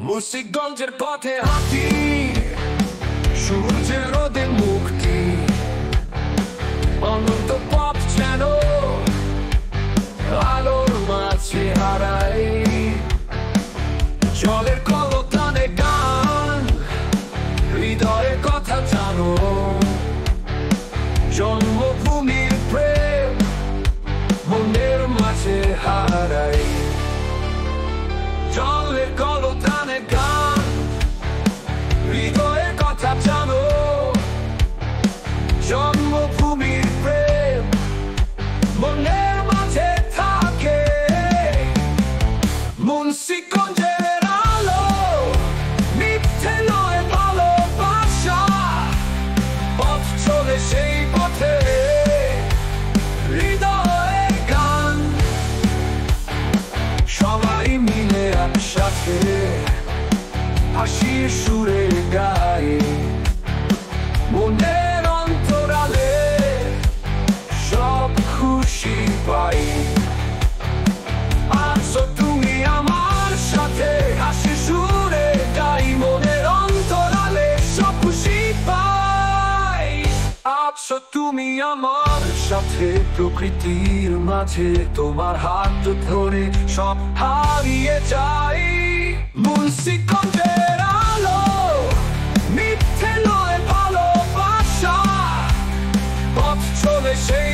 মুন্সিগঞ্জের পথে হাঁটি, সূর্যের রোদে মুক্তি, অনন্ত পথ যেন আলোর মাঝে হারাই। জলের কলতানে গান, হৃদয়ের কথা জানো, জন্মভূমির প্রেম মনের মাঝে হারাই। জলের কলতানে গান, হৃদয়ের কথা জানো, জন্মভূমির প্রেম মনের মাঝে থাকে। মুন্সিগঞ্জের আলো, মিথ্যে নয় ভালোবাসা, পথ চলে সেই পথে, হৃদয়ের গান। সবাই মিলে একসাথে হাসির সুরে গায়ে, মনের অন্তরালে সব খুশি পাই। আছো তুমি আমার সাথে, হাসির সুরে গাই, মনের অন্তরালে সব খুশি পাই। আছো তুমি আমার সাথে, প্রকৃতির মাঝে তোমার হাত ধরে সব হারিয়ে যাই। মুন্সিগঞ্জের আলো, মিথ্যে নয় ভালোবাসা, পথ চলে সেই